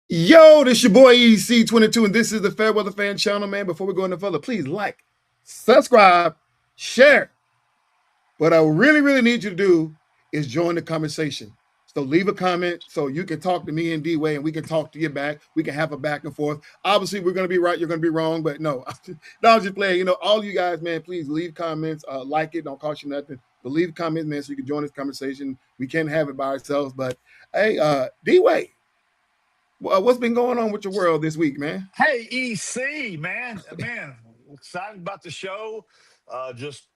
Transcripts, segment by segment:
Yo, this your boy EC22, and this is the FairWeather Fan channel, man. Before we go any further, please like, subscribe, share. What I really need you to do is join the conversation. So leave a comment so you can talk to me and D-Way, and we can talk to you back. We can have a back and forth. Obviously, we're going to be right. You're going to be wrong, but no, I'm just playing. You know, all you guys, man, please leave comments. Like it. Don't cost you nothing. But leave comments, man, so you can join this conversation. We can't have it by ourselves. But, hey, D-Way. What's been going on with your world this week, man? Hey, EC, man, excited about the show. Just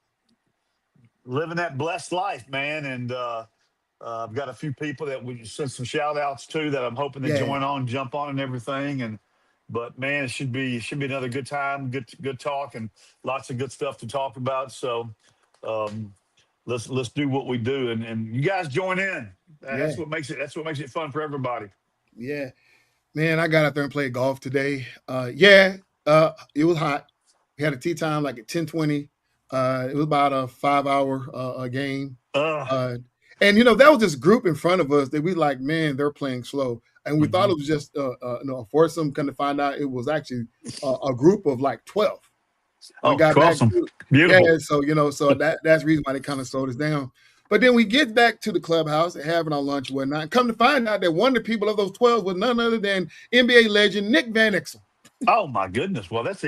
living that blessed life, man. And I've got a few people that we sent some shout outs to that I'm hoping to Yeah, jump on and everything. But man, it should be another good time, good talk, and lots of good stuff to talk about. So um, let's do what we do, and you guys join in. yeah, That's what makes it fun for everybody. yeah. Man, I got out there and played golf today. It was hot. We had a tee time like at 10:20. It was about a 5 hour game. Uh, Uh, and you know, that was this group in front of us that we like, man, they're playing slow. And we thought mhm. it was just a foursome. Come to find out it was actually a group of like 12. When I Oh, got back awesome, to yeah, beautiful. so that's the reason why they kind of slowed us down. But then we get back to the clubhouse and having our lunch and whatnot. And come to find out that one of the people of those 12 was none other than NBA legend Nick Van Exel. Oh my goodness. Well, that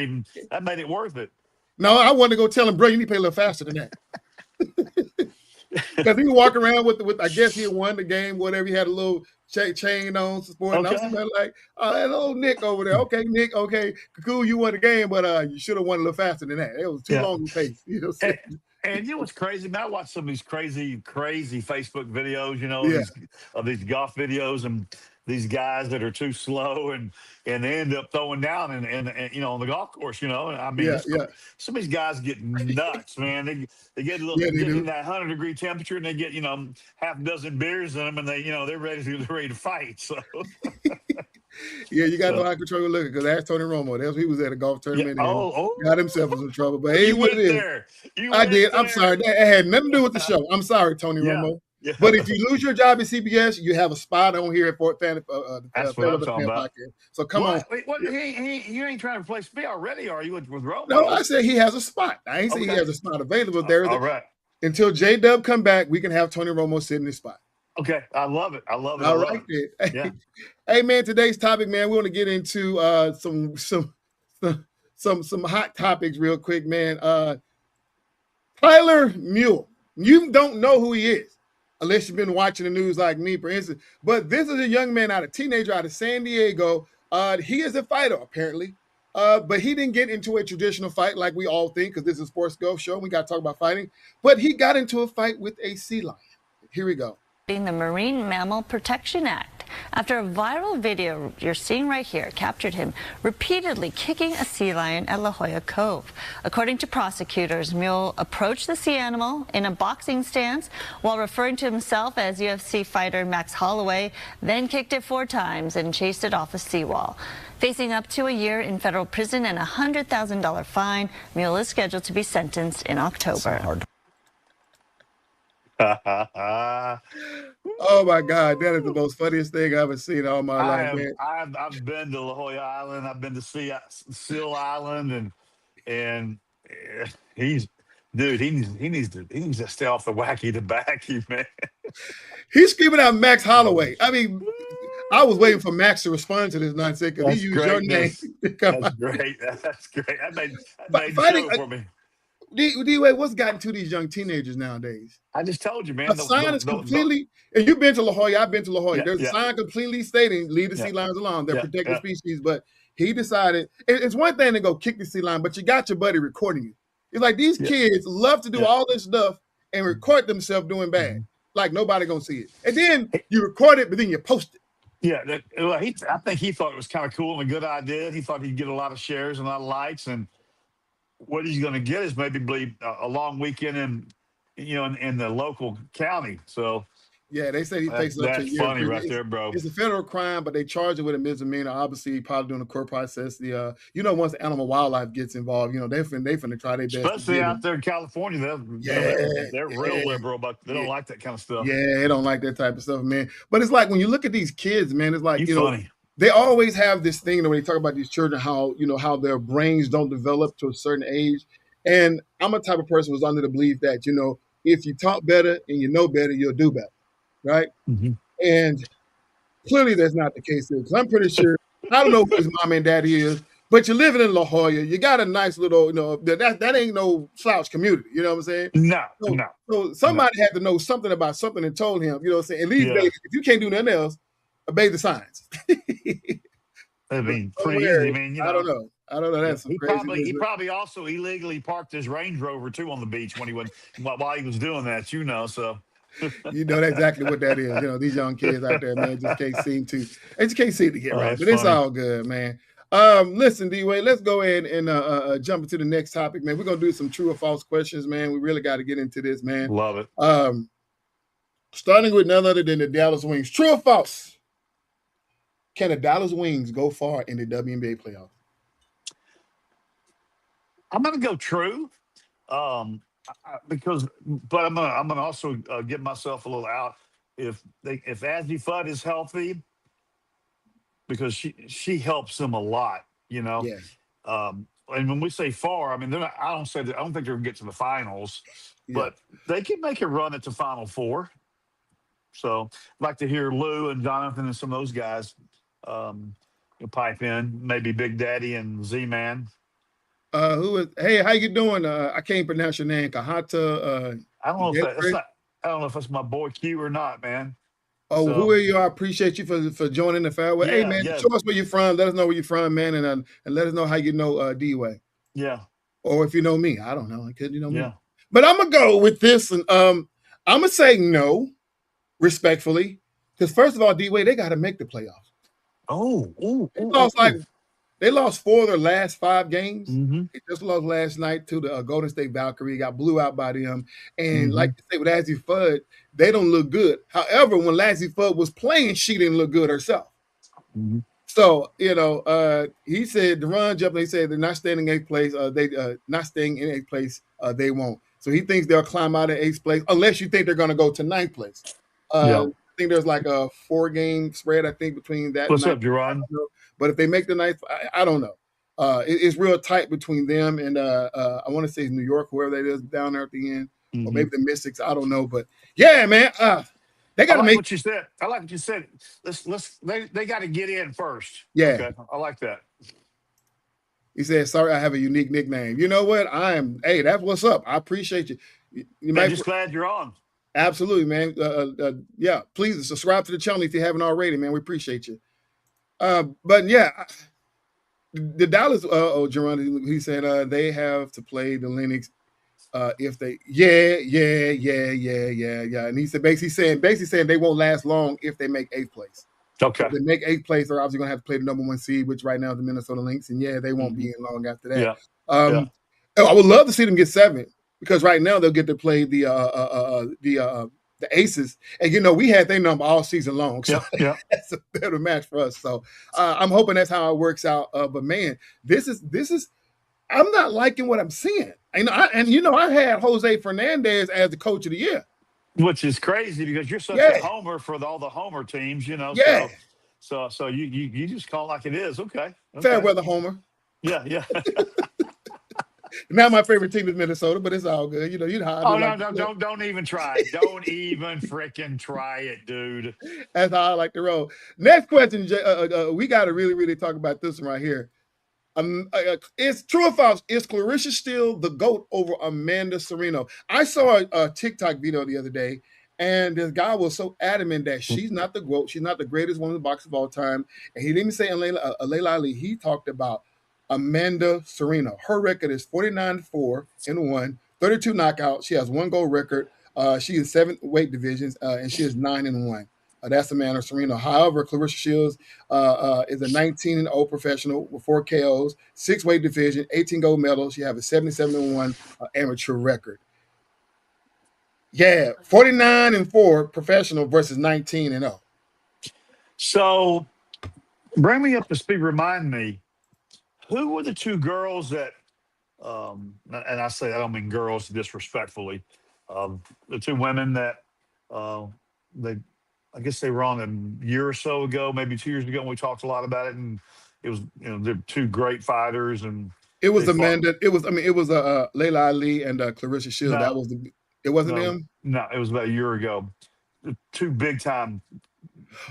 made it worth it. No, I wanted to go tell him, bro, you need to play a little faster than that. Because he was walking around with I guess he had won the game, whatever. He had a little chain on, sport. And I was Okay. like, oh, that old Nick over there. Okay, Nick, okay, cool, you won the game, but you should have won a little faster than that. It was too Yeah. long a pace. You know what I'm And, saying? and you know what's crazy, man? I watched some of these crazy Facebook videos, Yeah, these golf videos, and these guys that are too slow, and they end up throwing down and on the golf course, And I mean, yeah, yeah, some of these guys get nuts, man. They get yeah, they get in do. that 100-degree temperature, and they get half a dozen beers in them, and they're ready to fight. So Yeah, you got to know so how to control your liquor because ask Tony Romo. That's he was at a golf yeah. tournament and got himself in Oh, some trouble. But hey, you what it went is. there. You I went did. I'm sorry. there. That had nothing to do with the show. I'm sorry, Tony Yeah. Romo. But if Yeah. you lose your job at CBS, you have a spot on here at That's what I'm FairWeather talking Fan about. Podcast. So come on. What? Wait, what? You ain't trying to replace me already, are you with No, I Romo? said he has a spot. I ain't say he Okay. has a spot available there. All right. Until J Dub come back, we can have Tony Romo sit in his spot. Okay. I love it. I love it. I All love right, it. then. Yeah. Hey, man, today's topic, man, we want to get into some hot topics real quick, man. Tyler Mule. You don't know who he is unless you've been watching the news like me, for instance. But this is a young man teenager out of San Diego. He is a fighter, apparently. But he didn't get into a traditional fight like we all think, because this is a sports golf show. We got to talk about fighting. But he got into a fight with a sea lion. Here we go. The Marine Mammal Protection Act after a viral video you're seeing right here captured him repeatedly kicking a sea lion at La Jolla Cove. According to prosecutors, Mule approached the sea animal in a boxing stance while referring to himself as UFC fighter Max Holloway, then kicked it 4 times and chased it off a seawall. Facing up to a year in federal prison and a $100,000 fine, Mule is scheduled to be sentenced in October. Oh my God, that is the most funniest thing I've ever seen all my I life, have. man. I've been to La Jolla Island. I've been to Seal Island, and he's dude. He needs to stay off the wacky tobacco, man. He's screaming out Max Holloway. I mean, I was waiting for Max to respond to this nonsense because he That's used your name greatness. to come That's out. great. That's great. That made the Fighting, show for me. D-Way, what's gotten to these young teenagers nowadays? I just told you, A man. sign is completely, and you've been to La Jolla, I've been to La Jolla. Yeah, There's a yeah, sign completely stating, leave the yeah, sea lions alone. They're yeah, protected yeah, species. But he decided, it's one thing to go kick the sea lion, but you got your buddy recording you. It's like these yeah, kids love to do yeah. all this stuff and record themselves doing bad. Mhm. Like nobody gonna see it. And then you record it, but then you post it. Yeah, I think he thought it was kind of cool and a good idea. He thought he'd get a lot of shares and a lot of likes, and what he's going to get is maybe a long weekend in the local county. So Yeah, they say he that's faces up to a that's year in funny prison. right there, bro. It's a federal crime, but they charge it with a misdemeanor. Obviously, probably during the court process. Once the animal wildlife gets involved, they finna try their best to Especially get out him. there in California, Yeah, they're real yeah, liberal, but they yeah. don't like that kind of stuff. Yeah, they don't like that type of stuff, man. But it's like when you look at these kids, man, it's like, You funny. they always have this thing when they talk about these children, how how their brains don't develop to a certain age. And I'm a type of person who's under the belief that if you talk better and you know better, you'll do better, right? Mhm. And clearly that's not the case here, because I'm pretty sure, I don't know who his mom and daddy is, but you're living in La Jolla, you got a nice little, that ain't no slouch community, you know what I'm saying? No, So, no, so no. somebody had to know something about something and told him, what I'm saying? At least, Yeah. if you can't do nothing else, obey the signs. I But mean, pretty somewhere, easy. I mean, I don't know. That's some he craziness. probably also illegally parked his Range Rover too on the beach while he was doing that. So You know exactly what that is. These young kids out there, man, they just can't seem to get right. that's But it's funny. all good, man. Listen, D-Wade, let's go ahead and jump into the next topic, man. We're gonna do some true or false questions, man. We really got to get into this, man. Love it. Starting with none other than the Dallas Wings. True or false? Can the Dallas Wings go far in the WNBA playoffs? I'm gonna go true, because, but I'm gonna also give myself a little out if Azzy Fudd is healthy, because she helps them a lot. Yeah. And when we say far, I mean, they're not. I don't think they're gonna get to the finals, Yeah. but they can make a run at the Final Four. So I'd like to hear Lou and Jonathan and some of those guys pipe in. Maybe Big Daddy and Z-Man. Hey, how you doing? I can't pronounce your name. Kahata. I don't know if that's not. I don't know if that's my boy Q or not, man. Oh, So, who are you? I appreciate you for joining the Fairway. Hey, man, yeah. show us where you're from. Let us know where you're from, man, and let us know how you know D-Way. Yeah. Or if you know me. I don't know. Could you know me? Yeah. But I'm going to go with this, and I'm going to say no, respectfully, because first of all, D-Way, they got to make the playoffs. They lost 4 of their last 5 games. Mm-hmm. They just lost last night to the Golden State Valkyrie. Got blew out by them. And like you say, with Azzy Fudd, they don't look good. However, when Azzy Fudd was playing, she didn't look good herself. Mm-hmm. So, he said, Deron jumped, he said they're not staying in 8th place. They not staying in 8th place. They won't. So he thinks they'll climb out of 8th place, unless you think they're going to go to 9th place. I think there's like a 4-game spread, I think, between that. What's up, Deron? But if they make the 9th, I don't know. It's real tight between them and I want to say New York, whoever that is down there at the end, or maybe the Mystics. I don't know, but yeah, man, they got to make what you said. I like what you said. They got to get in first. Yeah, okay. I like that. He said, "Sorry, I have a unique nickname." You know what? Hey, that's what's up. I appreciate you. I'm just glad you're on. Absolutely, man. Yeah, please subscribe to the channel if you haven't already, man. We appreciate you. But yeah, the Dallas, Jerron, he said they have to play the Lynx if they, yeah. And he said basically saying they won't last long if they make 8th place. Okay. If they make 8th place, they're obviously going to have to play the number 1 seed, which right now is the Minnesota Lynx, and they won't be in long after that. Yeah. I would love to see them get 7, because right now they'll get to play the Aces, and we had their number all season long, so that's a better match for us. So I'm hoping that's how it works out. But man, this is I'm not liking what I'm seeing. I had Jose Fernandez as the coach of the year, which is crazy because you're such a homer for all the homer teams, Yeah. So you just call it like it is. Okay. Fairweather homer. Yeah. Now my favorite team is Minnesota, but it's all good. You know how I do. Don't even try it. Don't even freaking try it, dude. That's how I like to roll. Next question, we got to really, really talk about this one right here. It's true or false? Is Clarissa still the GOAT over Amanda Serino? I saw a TikTok video the other day, and this guy was so adamant that she's not the GOAT. She's not the greatest woman in the box of all time. And he didn't even say Layla Ali. He talked about Amanda Serino. Her record is 49-4-1, 32 knockouts. She has 1 gold record. She is 7 weight divisions, and she is 9-1. That's Amanda Serino. However, Clarissa Shields is a 19-0 professional with 4 KOs, 6 weight division, 18 gold medals. She has a 77-1 amateur record. Yeah, 49-4 professional versus 19-0. So, bring me up to speed. Remind me, who were the 2 girls that, and I say I don't mean girls disrespectfully, the 2 women that I guess they were on a year or so ago, maybe 2 years ago, and we talked a lot about it. And it was, they're two great fighters, and It was they fought. Amanda. It was Layla Ali and Clarissa Shields. That No, was it wasn't no, them. no. It was about a year ago. Two big time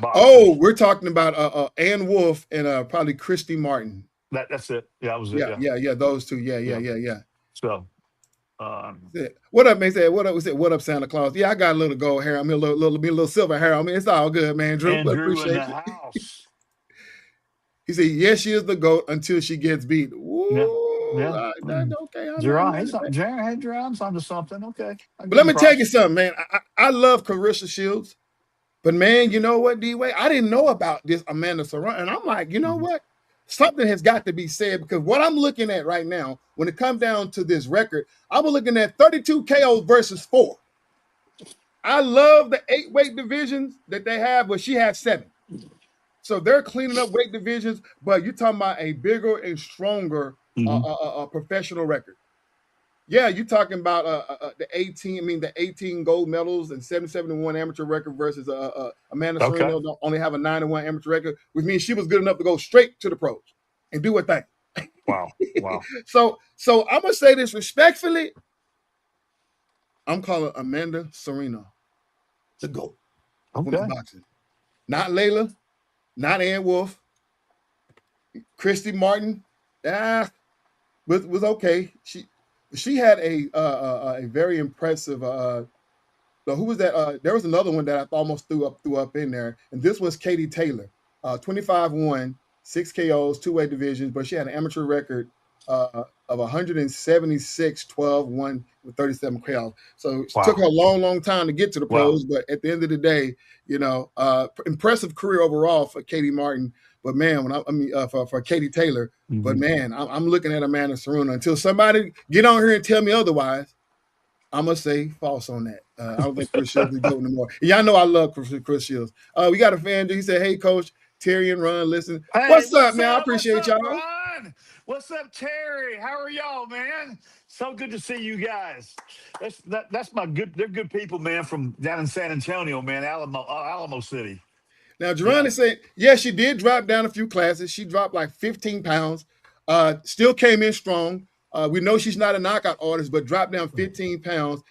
boxers. Oh, we're talking about Ann Wolf and probably Christy Martin. That's it. Yeah, that was it. Yeah. Those two. Yeah. So, what up, man? Said what up? We said what up, Santa Claus? Yeah, I got a little gold hair. I mean, a little silver hair. I mean, it's all good, man. Drew, Andrew appreciate in the it. house. He said, "Yes, she is the GOAT until she gets beat." Ooh, Yeah. okay. Jerron's onto something. Okay. But let me tell you something, man. I love Clarissa Shields, but man, you know what, D-Way? I didn't know about this Amanda Serrano, and I'm like, you know what? Something has got to be said, because what I'm looking at right now, when it comes down to this record, I was looking at 32 KOs versus 4. I love the 8 weight divisions that they have, but she has 7. So they're cleaning up weight divisions, but you're talking about a bigger and stronger professional record. Yeah, you're talking about the 18 gold medals and 771 amateur record versus Amanda Serrano don't only have a 9-1 amateur record, which means she was good enough to go straight to the pros and do her thing. Wow. So I'm gonna say this respectfully. I'm calling Amanda Serrano the GOAT of women's boxing. Not Layla, not Ann Wolf, Christy Martin. Was okay. She had a very impressive. Who was that? There was another one that I almost threw up in there, and this was Katie Taylor, 25-1, 6 KOs, 2-weight divisions, but she had an amateur record of 176, 12, 1 with 37 KOs. So it took her a long time to get to the pros, but at the end of the day, impressive career overall for Katie Martin. But man, for Katie Taylor, but man, I'm looking at Amanda Serrano. Until somebody get on here and tell me otherwise, I'm gonna say false on that. I don't think Chris Shields is going anymore. Y'all know I love Chris Shields. We got a fan. He said, "Hey, Coach Terry and Ron, listen. Hey, what's up, man? I appreciate y'all. Ron? What's up, Terry? How are y'all, man? So good to see you guys. That's my good. They're good people, man, from down in San Antonio, man, Alamo City." Now, Jerron is saying, yeah, she did drop down a few classes. She dropped like 15 pounds, still came in strong. We know she's not a knockout artist, but dropped down 15 pounds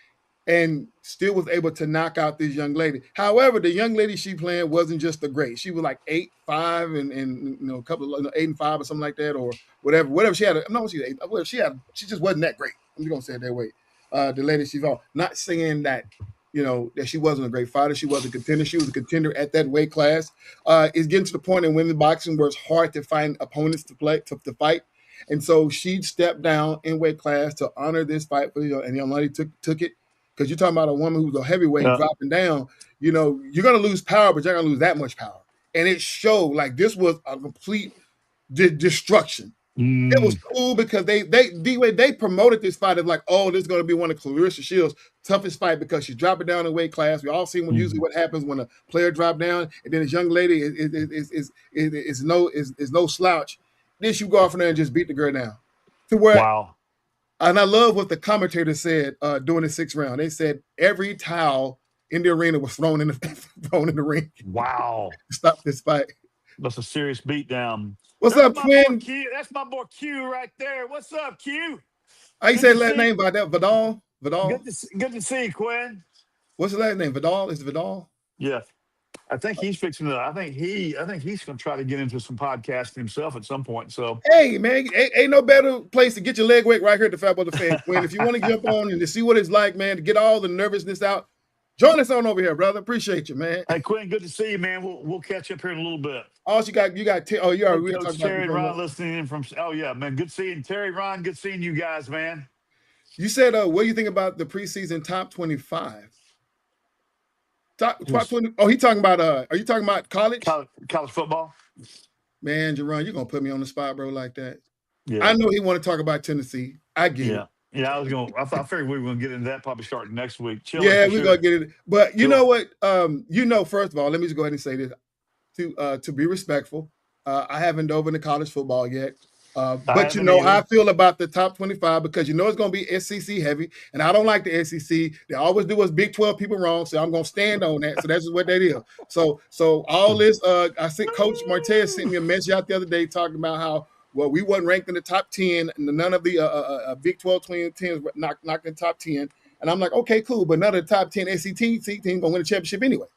and still was able to knock out this young lady. However, the young lady she playing wasn't just the great. She was like 8'5" and a couple of 8 and 5 or something like that, or whatever she had. No, she had 8. She just wasn't that great. I'm just gonna say it that way. The lady she fought, not saying that that she wasn't a great fighter. She was a contender. She was a contender at that weight class. It's getting to the point in women's boxing where it's hard to find opponents to fight. And so she stepped down in weight class to honor this fight. And the young lady took it. Because you're talking about a woman who's a heavyweight dropping down. You're going to lose power, but you're not going to lose that much power. And it showed like this was a complete destruction. It was cool because they promoted this fight as like, oh, this is going to be one of Clarissa Shields' toughest fight because she's dropping down in weight class. We all see usually what happens when a player drop down, and then this young lady is no slouch. Then she go off in there and just beat the girl down. To where, and I love what the commentator said during the 6th round. They said every towel in the arena was thrown in the ring. Wow! Stop this fight. That's a serious beatdown. What's up, Quinn? That's my boy Q right there. What's up, Q? How you say that name by that? Vidal? Good to see you, Quinn. What's his last name? Vidal? Is it Vidal? Yeah. I think he's fixing to. I think he's going to try to get into some podcasting himself at some point. So hey, man, ain't no better place to get your leg wet right here at the FairWeather Fan. Quinn, if you want to jump on and to see what it's like, man, to get all the nervousness out, join us on over here, brother. Appreciate you, man. Hey, Quinn, good to see you, man. We'll catch up here in a little bit. Oh, you got. You already talking Terry and Ron listening in from. Oh yeah, man. Good seeing Terry, Ron. Good seeing you guys, man. You said, what do you think about the preseason top 25? Top 20. Oh, he talking about. Are you talking about college? College football. Man, Jerron, you're gonna put me on the spot, bro, like that. Yeah. I know he want to talk about Tennessee. I get it. Yeah, I figured we were gonna get into that probably starting next week. We're gonna get it. But you know what? First of all, let me just go ahead and say this. To be respectful, I haven't dove into college football yet. But you know how I feel about the top 25 because you know it's going to be SEC heavy, and I don't like the SEC. They always do us Big 12 people wrong, so I'm going to stand on that. So that's just what that is. So all this, I think Coach Martez sent me a message out the other day talking about how we wasn't ranked in the top 10, and none of the Big 12 teams knocked in the top 10. And I'm like, okay, cool, but none of the top 10 SEC teams going to win the championship anyway.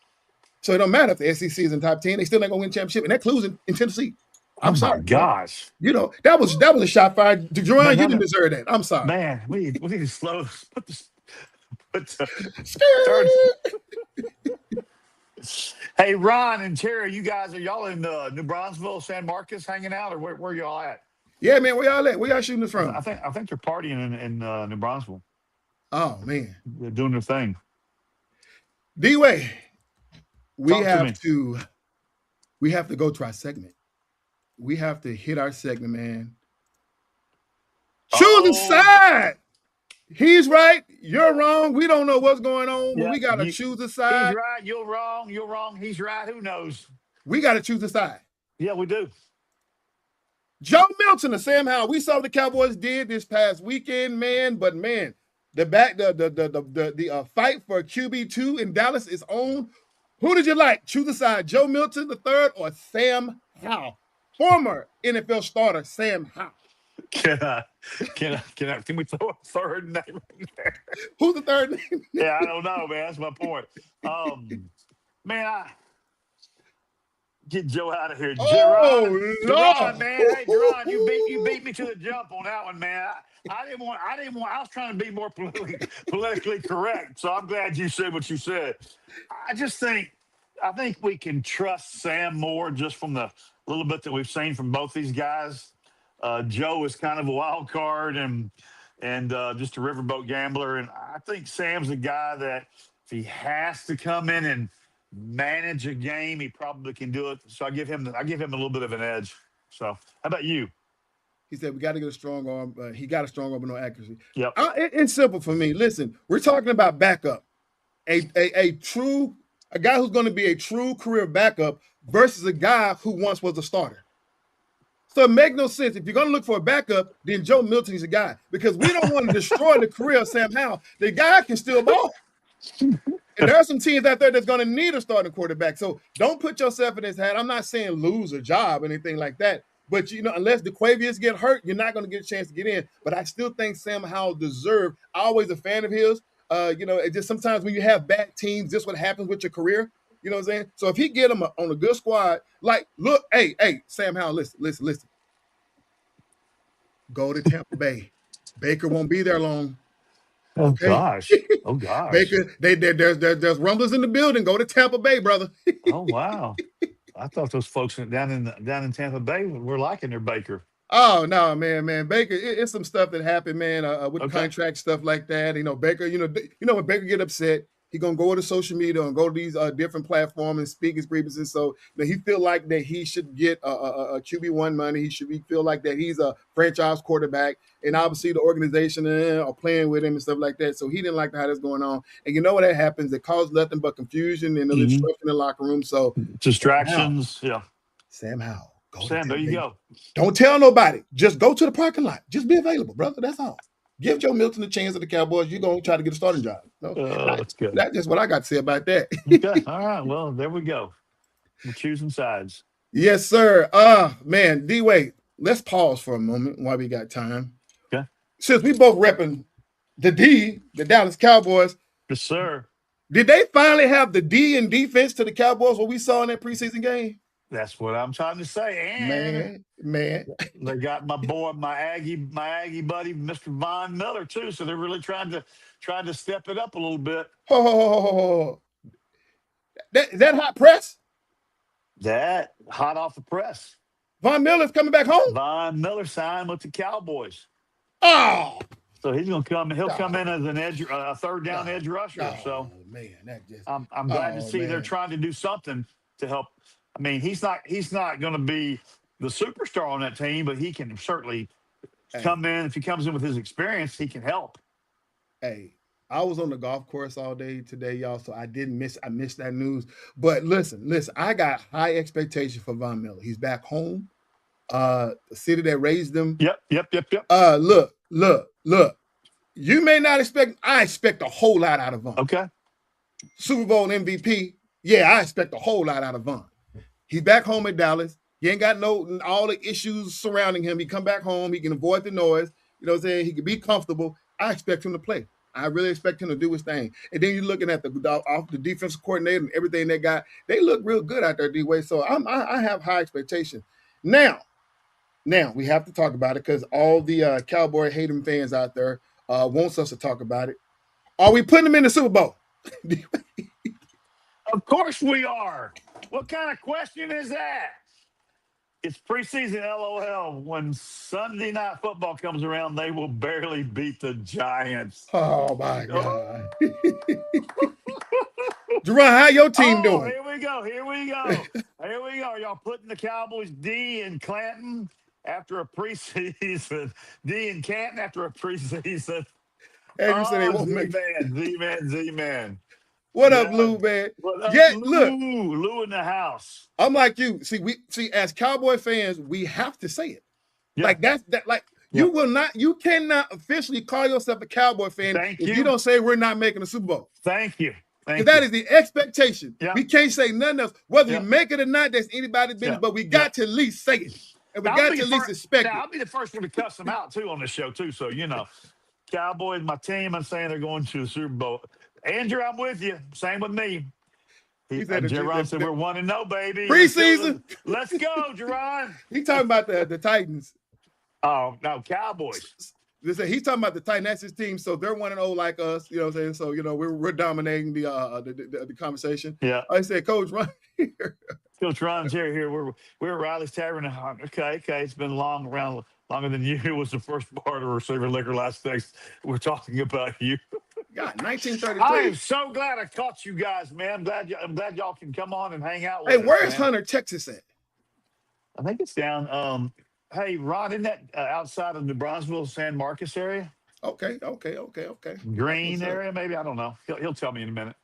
So it don't matter if the SEC is in top 10; they still ain't going to win the championship, and that includes in Tennessee. I'm sorry. Gosh. You know, that was a shot fired. Jerron, you didn't deserve that. I'm sorry. Man, we need to slow put the third. Hey, Ron and Terry, you guys, are y'all in New Braunfels, San Marcos hanging out, or where y'all at? Yeah, man, where y'all at? Where y'all shooting this from? I think they're partying in New Braunfels. Oh man. They're doing their thing. D-Way, we have to go to our segment. We have to hit our segment, man. Choose a side. He's right. You're wrong. We don't know what's going on, but we got to choose a side. He's right. You're wrong. You're wrong. He's right. Who knows? We got to choose a side. Yeah, we do. Joe Milton and Sam Howell. We saw what the Cowboys did this past weekend, man. But man, the fight for QB2 in Dallas is on. Who did you like? Choose a side. Joe Milton III or Sam Howell? Former NFL starter Sam Howell. Can we throw a third name in there? Who's the third name? Yeah, I don't know, man. That's my point. Man, get Joe out of here. Jerron, man. Hey, Jerron, you beat me to the jump on that one, man. I didn't want. I was trying to be more politically correct. So I'm glad you said what you said. I think we can trust Sam more just from the little bit that we've seen from both these guys. Joe is kind of a wild card and just a riverboat gambler. And I think Sam's a guy that if he has to come in and manage a game, he probably can do it. So I give him a little bit of an edge. So how about you? He said we got to get a strong arm. He got a strong arm but no accuracy. Yep. It's simple for me. Listen, we're talking about backup. A guy who's going to be a true career backup versus a guy who once was a starter. So it makes no sense. If you're going to look for a backup, then Joe Milton's a guy because we don't want to destroy the career of Sam Howell. The guy can still ball. And there are some teams out there that's going to need a starting quarterback. So don't put yourself in his hat. I'm not saying lose a job or anything like that. But, you know, unless the Quavius get hurt, you're not going to get a chance to get in. But I still think Sam Howell deserved. Always a fan of his. You know, it just sometimes when you have bad teams, this is what happens with your career. You know what I'm saying? So if he get him on a good squad, like, look, hey, Sam Howell, listen. Go to Tampa Bay. Baker won't be there long. Okay? Oh gosh. Baker, there's rumblers in the building. Go to Tampa Bay, brother. Oh wow. I thought those folks down in Tampa Bay were liking their Baker. Oh no, man, Baker. It's some stuff that happened, man, with contract stuff like that. You know, Baker. You know when Baker get upset, he gonna go to social media and go to these different platforms and speak his grievances. So he feel like that he should get a QB1 money. He should feel like that he's a franchise quarterback, and obviously the organization are playing with him and stuff like that. So he didn't like how that's going on. And you know what that happens? It caused nothing but confusion and destruction in the locker room. So distractions, Sam Howell. Sam, there you go. Don't tell nobody. Just go to the parking lot. Just be available, brother. That's all. Give Joe Milton a chance at the Cowboys. You're going to try to get a starting job. No? That's good. That's just what I got to say about that. Okay. All right. Well, there we go. We're choosing sides. Yes, sir. Man, D-Way, let's pause for a moment while we got time. Okay. Since we both repping the Dallas Cowboys. Yes, sir. Did they finally have the D in defense to the Cowboys what we saw in that preseason game? That's what I'm trying to say. And man. They got my boy, my Aggie buddy, Mr. Von Miller, too. So they're really trying to step it up a little bit. Is that hot press? That hot off the press. Von Miller's coming back home? Von Miller signed with the Cowboys. Oh. So he's going to come. He'll come in as a third down edge rusher. So man, that just. I'm glad to see they're trying to do something to help. I mean, he's not going to be the superstar on that team, but he can certainly come in. If he comes in with his experience, he can help. Hey, I was on the golf course all day today, y'all, so I missed that news. But listen, I got high expectations for Von Miller. He's back home. the city that raised them. Yep. Look. You may not expect. I expect a whole lot out of Vaughn. Okay. Super Bowl MVP. Yeah, I expect a whole lot out of Vaughn. He's back home at Dallas. He ain't got all the issues surrounding him. He come back home. He can avoid the noise. You know what I'm saying? He can be comfortable. I expect him to play. I really expect him to do his thing. And then you're looking at the defensive coordinator and everything they got. They look real good out there, D-Way. So I have high expectations. Now we have to talk about it because all the Cowboy hating fans out there wants us to talk about it. Are we putting them in the Super Bowl? Of course we are. What kind of question is that? It's preseason, LOL. When Sunday Night Football comes around, they will barely beat the Giants. Oh, my God. Jerron, how your team doing? Here we go. Y'all putting the Cowboys D in Clanton after a preseason. D in Canton after a preseason. Andrew said they won't make Z-Man. What up, Lou, man? Look, Lou in the house. I'm like you. See, as Cowboy fans, we have to say it. Yeah. Like that. You cannot officially call yourself a Cowboy fan if you don't say we're not making a Super Bowl. Thank you. That is the expectation. Yeah. We can't say nothing else. Whether we make it or not, that's anybody's business, but we got to at least say it. And we got to at least expect it. I'll be the first one to cuss them out, too, on this show, too. So, Cowboys, my team, I'm saying they're going to the Super Bowl. Andrew, I'm with you. Same with me. Jerron said we're 1-0, baby. Preseason. Let's go, Jerron. He's talking about the Titans. Oh, no, Cowboys. He's talking about the Titans. That's his team, so they're 1-0 like us. You know what I'm saying? So we're dominating the conversation. Yeah. I said, Coach Ron here. Coach Ron's here. We're at Riley's Tavern. Okay. It's been longer than you. It was the first part of Receiver Liquor last night. We're talking about you. God, 1933. I am so glad I caught you guys, man. I'm glad y'all can come on and hang out with us. Hey, where's Hunter, Texas at? I think it's down. Hey, Ron, isn't that outside of New Braunfels, San Marcos area? Okay. Green area, maybe? I don't know. He'll tell me in a minute.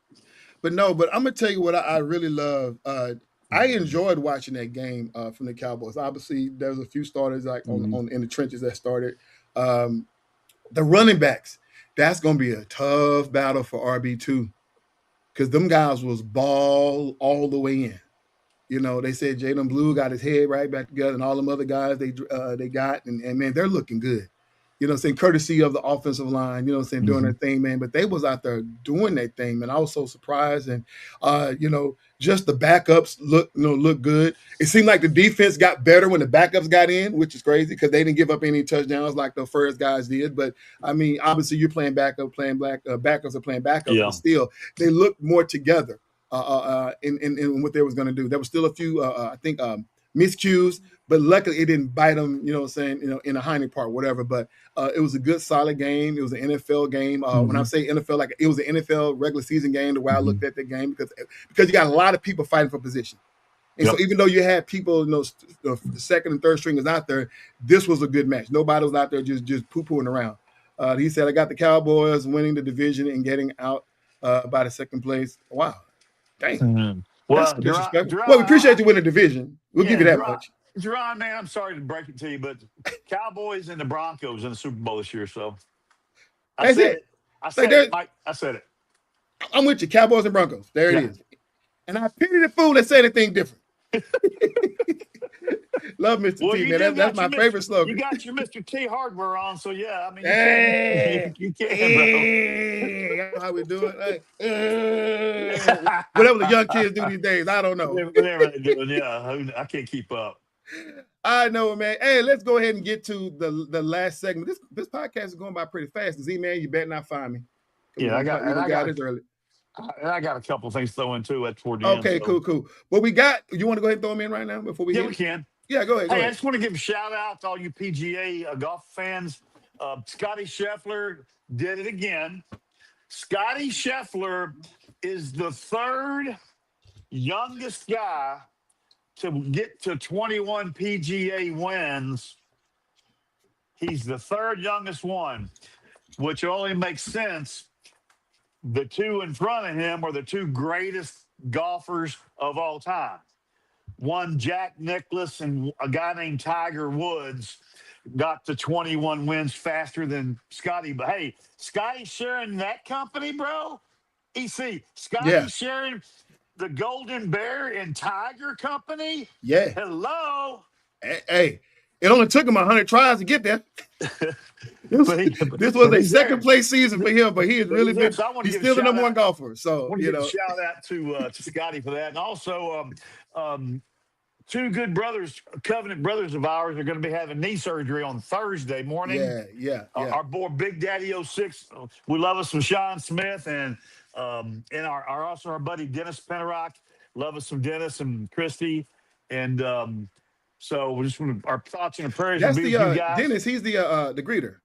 But I'm going to tell you what I really love. I enjoyed watching that game from the Cowboys. Obviously, there's a few starters in the trenches that started. The running backs, that's going to be a tough battle for RB2 because them guys was ball all the way in. They said Jalen Blue got his head right back together, and all them other guys they got, and man, they're looking good. Courtesy of the offensive line, doing their thing, man. But they was out there doing their thing, man. I was so surprised, and just the backups look good. It seemed like the defense got better when the backups got in, which is crazy because they didn't give up any touchdowns like the first guys did. But I mean, obviously, you're playing backup, backups are playing backup, but still, they look more together. In what they was going to do. There was still a few, miscues, but luckily it didn't bite them, in the hind part, whatever. But it was a good, solid game. It was an NFL game. When I say NFL, like it was an NFL regular season game, the way I looked at the game, because you got a lot of people fighting for position. And so even though you had people, the second and third stringers out there, this was a good match. Nobody was out there just poo-pooing around. He said, I got the Cowboys winning the division and getting out by the second place. Wow. Dang. Mm-hmm. Well, we appreciate you winning the division. We'll give you that much. Jerron, man, I'm sorry to break it to you, but Cowboys and the Broncos in the Super Bowl this year. So I said it, Mike. I said it. I'm with you, Cowboys and Broncos. There it is. And I pity the fool that said anything different. Love Mr. T, man. That's my favorite slogan. You got your Mr. T hardware on, so yeah. I mean, you can't, bro. That's how we do it. Whatever the young kids do these days, I don't know. Whatever they're doing, I can't keep up. I know, man. Hey, let's go ahead and get to the last segment. This podcast is going by pretty fast. Z-Man, you better not find me. I got it early. And I got a couple of things to throw in too toward the end. Okay, cool. Well, we got. You want to go ahead and throw them in right now before we? Yeah, we can. Yeah, go ahead. I just want to give a shout out to all you PGA golf fans. Scotty Scheffler did it again. Scotty Scheffler is the third youngest guy to get to 21 PGA wins. He's the third youngest one, which only makes sense. The two in front of him are the two greatest golfers of all time. one Jack Nicklaus and a guy named Tiger Woods got to 21 wins faster than Scotty. But hey, Scotty sharing that company, bro. EC, Scotty sharing the Golden Bear and Tiger Company. Yeah. Hello. Hey, it only took him 100 tries to get there. This was a second place season for him, but he has really been. He's still the number one golfer. So shout out to Scotty for that, and also two good brothers, covenant brothers of ours, are going to be having knee surgery on Thursday morning. Yeah. Our boy Big Daddy 06, we love us some Sean Smith, and our buddy Dennis Pennerock, love us some Dennis and Christy, and so we just want our thoughts and prayers. That's the you guys. Dennis. He's the greeter.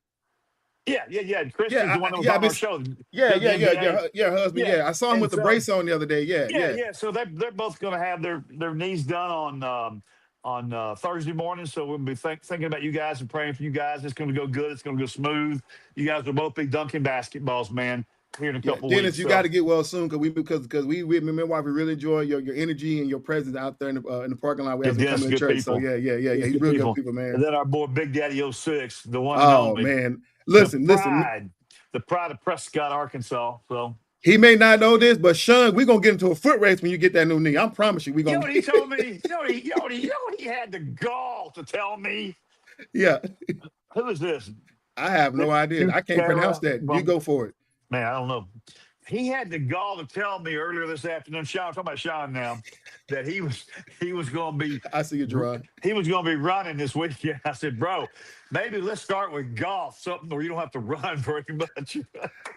Yeah. Christy's the one that was on our show. Her husband. Yeah, I saw him with the brace on the other day. Yeah. So they're both going to have their knees done on Thursday morning. So we'll be thinking about you guys and praying for you guys. It's going to go good. It's going to go smooth. You guys will both be dunking basketballs, man. Here in a couple Dennis, weeks. you got to get well soon because we me and my wife, we really enjoy your energy and your presence out there in the parking lot. We have come to church. People. So yeah. He's really good people, man. And then our boy Big Daddy 06, the one. Oh man, listen. The pride of Prescott, Arkansas. So he may not know this, but Sean, we're gonna get into a foot race when you get that new knee. I promise you, we're gonna. He told me. He had the gall to tell me. Yeah. Who is this? I have no idea. I can't pronounce that. You go for it. Man, I don't know. He had the gall to tell me earlier this afternoon, Sean, I'm talking about Sean now, that he was going to be. I see you, Gerard. He was going to be running this weekend. I said, bro, maybe let's start with golf, something where you don't have to run very much.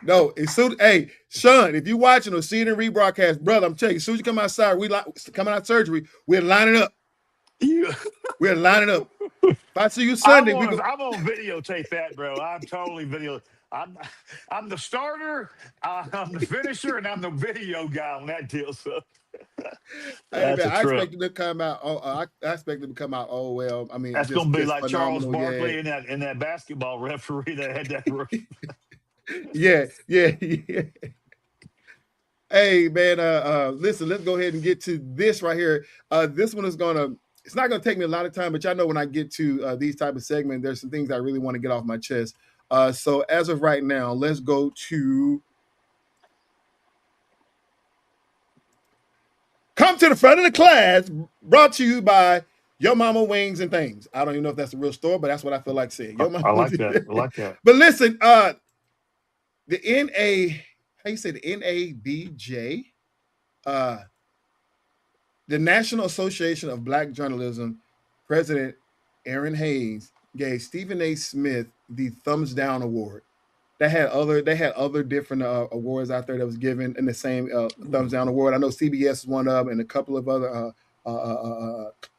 No, hey, Sean, if you're watching or see it in rebroadcast, brother, I'm telling you, as soon as you come outside, coming out of surgery, we're lining up. We're lining up. If I see you Sunday, I'm gonna videotape that, bro. I'm totally video. I'm the starter, I'm the finisher, and I'm the video guy on that deal. So I expect it to come out. I expect it to come out. Oh well, I mean, that's gonna be like Charles Barkley and that basketball referee that had that rookie. Yeah. Hey man, listen, let's go ahead and get to this right here. This one is it's not gonna take me a lot of time, but y'all know when I get to these type of segments, there's some things I really want to get off my chest. So as of right now, let's go to Come to the Front of the Class, brought to you by Your Mama Wings and Things. I don't even know if that's a real store, but that's what I feel like saying. I like that. But listen, the NABJ, the National Association of Black Journalism, President Aaron Hayes gave Stephen A. Smith the Thumbs Down Award. They had other different awards out there that was given in the same Thumbs Down Award. I know CBS is one of them, and a couple of other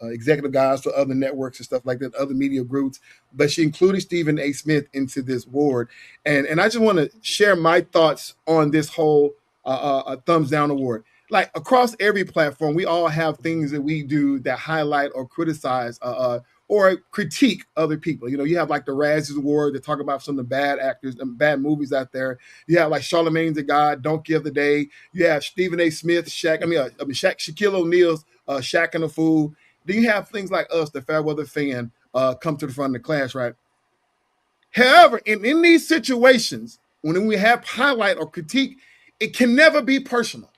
executive guys for other networks and stuff like that, other media groups. But she included Stephen A. Smith into this award, and I just want to share my thoughts on this whole Thumbs Down Award. Like across every platform, we all have things that we do that highlight or criticize or critique other people. You know, you have like the Razzies Award that talk about some of the bad actors and bad movies out there. You have like Charlemagne's the God, Donkey of the Day. You have Stephen A. Smith, Shaquille O'Neal's Shaq and the Fool. Then you have things like us, the Fairweather Fan, come to the front of the class, right? However, in these situations, when we have highlight or critique, it can never be personal.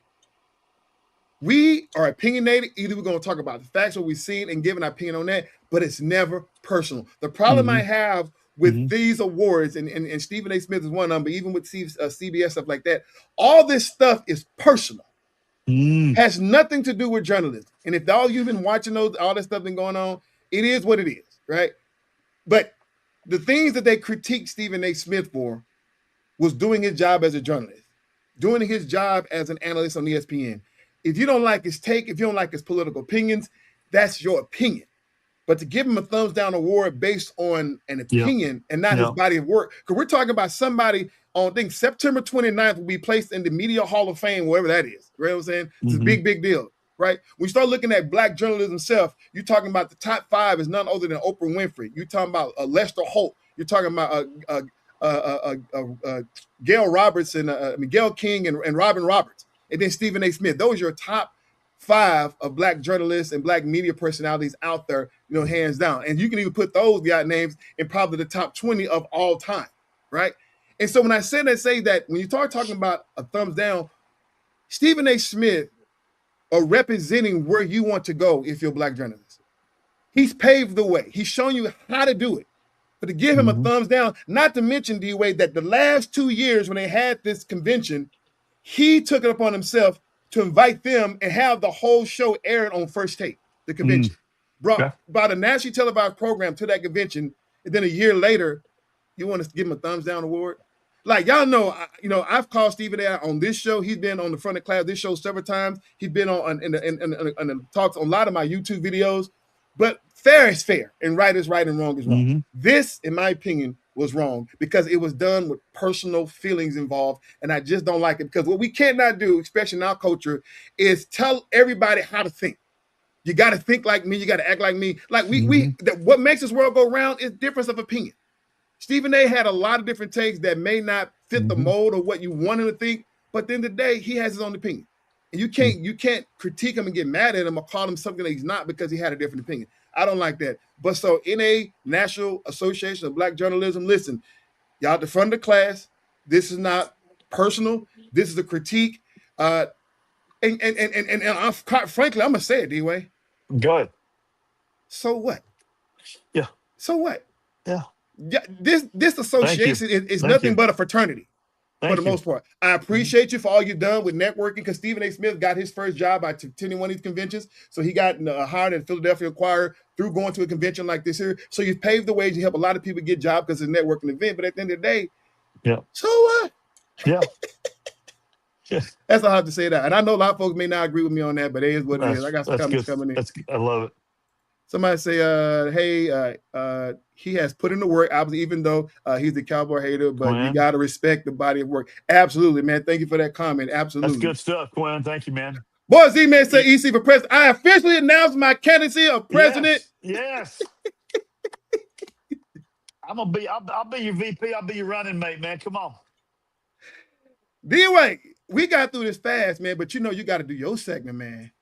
We are opinionated. Either we're going to talk about the facts, what we've seen, and give an opinion on that, but it's never personal. The problem I have with these awards, and Stephen A. Smith is one of them, but even with CBS, stuff like that, all this stuff is personal. Has nothing to do with journalism. And if all you've been watching all this stuff been going on, it is what it is, right? But the things that they critiqued Stephen A. Smith for was doing his job as a journalist, doing his job as an analyst on ESPN. If you don't like his take, if you don't like his political opinions, that's your opinion. But to give him a thumbs down award based on an opinion and not his body of work, because we're talking about somebody on, I think, September 29th will be placed in the Media Hall of Fame, wherever that is. You know what I'm saying? It's a big, big deal, right? When you start looking at black journalism itself, you're talking about the top 5 is none other than Oprah Winfrey. You're talking about Lester Holt. You're talking about Gail Roberts and Gail King and Robin Roberts. And then Stephen A. Smith. Those are your top 5 of black journalists and black media personalities out there, hands down. And you can even put those guy names in probably the top 20 of all time, right? And so when I say that when you start talking about a thumbs down, Stephen A. Smith are representing where you want to go if you're a black journalist. He's paved the way. He's shown you how to do it. But to give him a thumbs down, not to mention, D-Wade, that the last 2 years when they had this convention, he took it upon himself to invite them and have the whole show aired on First Take, the convention. Brought a nationally televised program to that convention, and then a year later, you want to give him a thumbs down award? Like, y'all know, I've called Stephen A. on this show. He's been on the front of class this show several times. He's been on in the talks on a lot of my YouTube videos. But fair is fair, and right is right, and wrong is wrong. This, in my opinion, was wrong because it was done with personal feelings involved, and I just don't like it because what we cannot do, especially in our culture, is tell everybody how to think. You got to think like me. You got to act like me. Like what makes this world go round is difference of opinion. Stephen A. had a lot of different takes that may not fit the mold of what you want him to think, but at the end of the day, he has his own opinion. And you can't critique him and get mad at him or call him something that he's not because he had a different opinion. I don't like that. But so NA, National Association of Black Journalism, listen, y'all at the front of the class, this is not personal. This is a critique. And quite frankly, I'm going to say it, D-Way. Go ahead. So what? Yeah. So what? Yeah. Yeah, this association is nothing but a fraternity for the most part. I appreciate you for all you've done with networking because Stephen A. Smith got his first job by attending one of these conventions. So he got hired at Philadelphia Choir through going to a convention like this here. So you've paved the way to help a lot of people get jobs because it's a networking event. But at the end of the day, so what? Yeah. That's all I have to say that. And I know a lot of folks may not agree with me on that, but it is what it is. I got some comments coming in. I love it. Somebody say, hey, he has put in the work, obviously, even though he's a Cowboy hater, but you got to respect the body of work. Absolutely, man. Thank you for that comment. Absolutely. That's good stuff, Quinn. Thank you, man. Boy, Z-Man said EC for president. I officially announced my candidacy of president. Yes. I'll be your VP. I'll be your running mate, man. Come on. D-Way, we got through this fast, man, but you got to do your segment, man.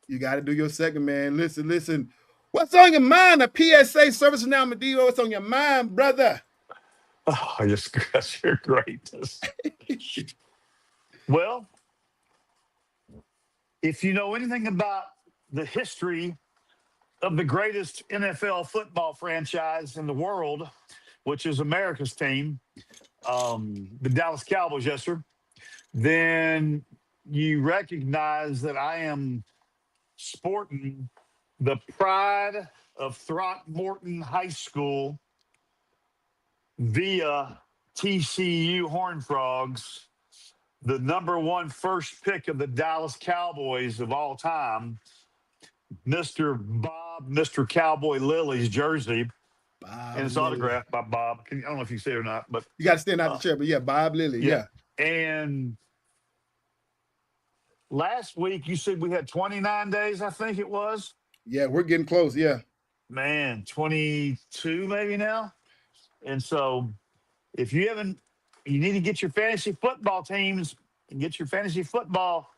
You got to do your segment, man. Listen. What's on your mind? A PSA service announcement, D-O. What's on your mind, brother? Oh, you're great. Well, if you know anything about the history of the greatest NFL football franchise in the world, which is America's team, the Dallas Cowboys, yes, sir, then you recognize that I am sporting the pride of Throckmorton High School via TCU Horned Frogs, the number 1 first pick of the Dallas Cowboys of all time, Mr. Cowboy Lily's jersey, and it's autographed by Bob. I don't know if you see it or not, but you got to stand out the chair. But yeah, Bob Lilly, yeah. And last week, you said we had 29 days, I think it was. Yeah, we're getting close, yeah. Man, 22 maybe now. And so if you need to get your fantasy football teams and get your fantasy football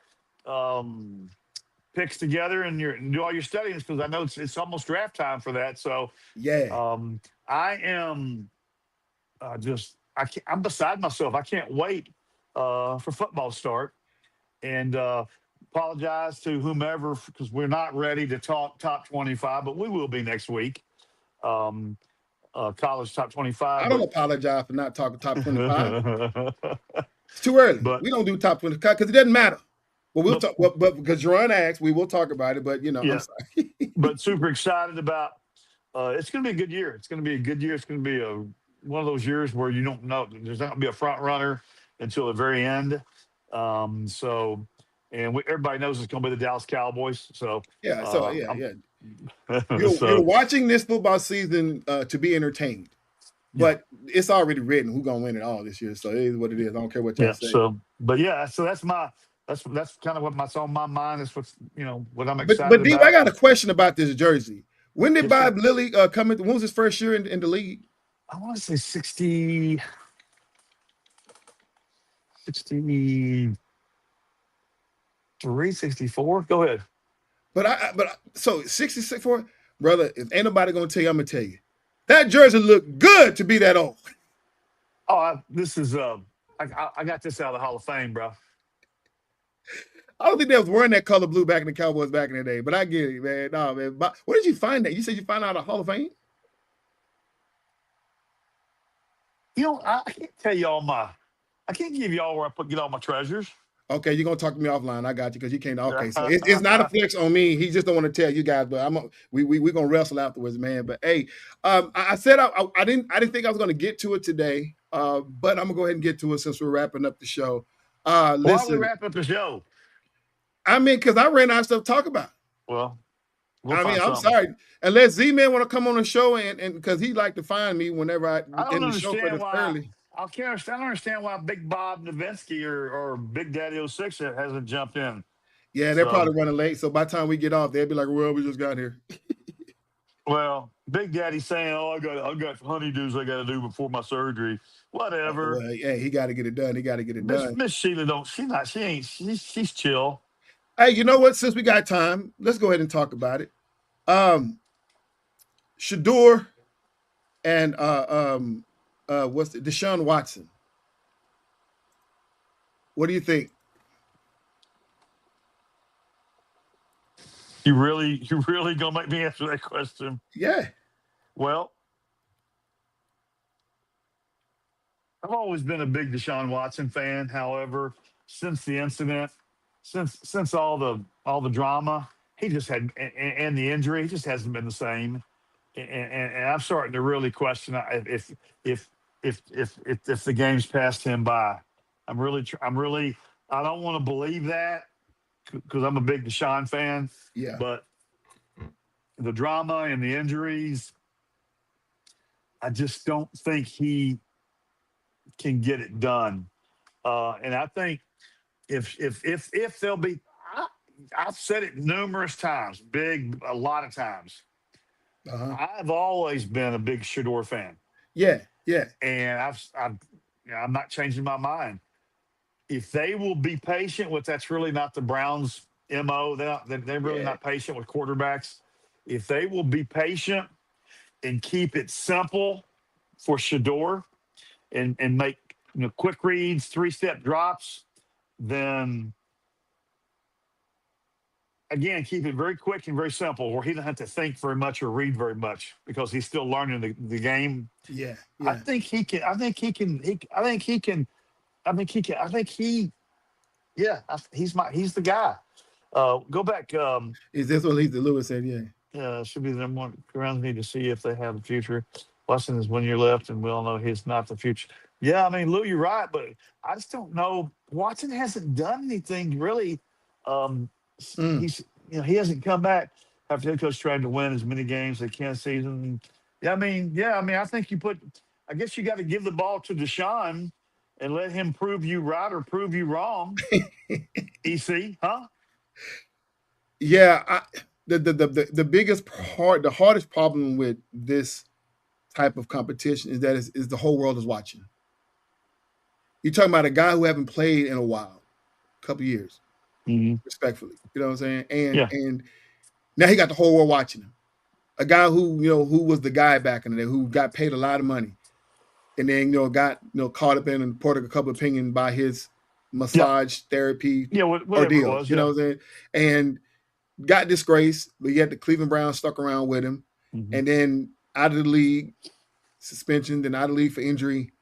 picks together and do all your studies because I know it's almost draft time for that. So, yeah. I am I'm beside myself. I can't wait for football to start. And apologize to whomever because we're not ready to talk top 25, but we will be next week. College top 25. I don't apologize for not talking top 25. It's too early. But we don't do top 25 because it doesn't matter. But we'll talk. But because Jerron asked, we will talk about it. But I'm sorry. But super excited about. It's going to be a good year. It's going to be a good year. It's going to be one of those years where you don't know. There's not going to be a front runner until the very end. Everybody knows it's going to be the Dallas Cowboys. So yeah. You're watching this football season to be entertained, but it's already written who's going to win it all this year. So it is what it is. I don't care what y'all say. So that's kind of what's on my mind. Is what I'm excited but D, about. I got a question about this jersey. When did Bob Lilly come in? When was his first year in the league? I want to say 60. 364. Go ahead. So 64, brother. If ain't nobody gonna tell you, I'm gonna tell you. That jersey looked good to be that old. This is I got this out of the Hall of Fame, bro. I don't think they was wearing that color blue back in the Cowboys back in the day, but I get it, man. No, man. But where did you find that? You said you found out a Hall of Fame? I can't tell you I can't give you all where I get all my treasures. Okay, you're gonna talk to me offline. I got you because you can't. Okay, so it's not a flex on me. He just don't want to tell you guys, but we're gonna wrestle afterwards, man. But hey, I said I didn't think I was gonna get to it today, but I'm gonna go ahead and get to it since we're wrapping up the show. Why Listen, don't we wrap up the show? I mean, because I ran out of stuff to talk about. Well, I'm sorry. Unless Z-Man want to come on the show and because he like to find me whenever I don't in the show for the early. I don't understand why Big Bob Nowinski or Big Daddy 06 hasn't jumped in. Yeah, they're probably running late. So by the time we get off, they'll be like, well, we just got here. Well, Big Daddy's saying, oh, I got honeydews I got to do before my surgery. Whatever. Well, yeah, he got to get it done. He got to get it done. Miss Sheila she's chill. Hey, you know what? Since we got time, let's go ahead and talk about it. Shador and Deshaun Watson. What do you think? You really gonna make me answer that question? Yeah. Well, I've always been a big Deshaun Watson fan. However, since the incident, since all the drama, he just had and the injury, he just hasn't been the same. And I'm starting to really question if the game's passed him by. I don't want to believe that because I'm a big Deshaun fan. Yeah. But the drama and the injuries, I just don't think he can get it done. And I think if they'll be, I've said it numerous times, a lot of times. I've always been a big Shador fan. Yeah, yeah. And I'm not changing my mind. If they will be patient, that's really not the Browns' MO. They're really not patient with quarterbacks. If they will be patient and keep it simple for Shador and make quick reads, 3-step drops, then again, keep it very quick and very simple, where he doesn't have to think very much or read very much because he's still learning the game. Yeah. I think he can. He's the guy. Go back. Is this what Lisa Lewis said? Yeah. Should be the number one. Browns need to see if they have a future. Watson is 1 year left, and we all know he's not the future. Yeah, I mean, Lou, you're right, but I just don't know. Watson hasn't done anything really. He hasn't come back after head coach trying to win as many games as they can season. I think I guess you got to give the ball to Deshaun and let him prove you right or prove you wrong. EC, huh? Yeah, the biggest part, the hardest problem with this type of competition is that is the whole world is watching. You're talking about a guy who haven't played in a while, a couple years, respectfully. You know what I'm saying? And now he got the whole world watching him. A guy who was the guy back in the day, who got paid a lot of money, and then got caught up in and reported a couple of opinions by his massage therapy ordeal. You know what I'm saying? And got disgraced, but yet the Cleveland Browns stuck around with him, and then out of the league, suspension, then out of the league for injury.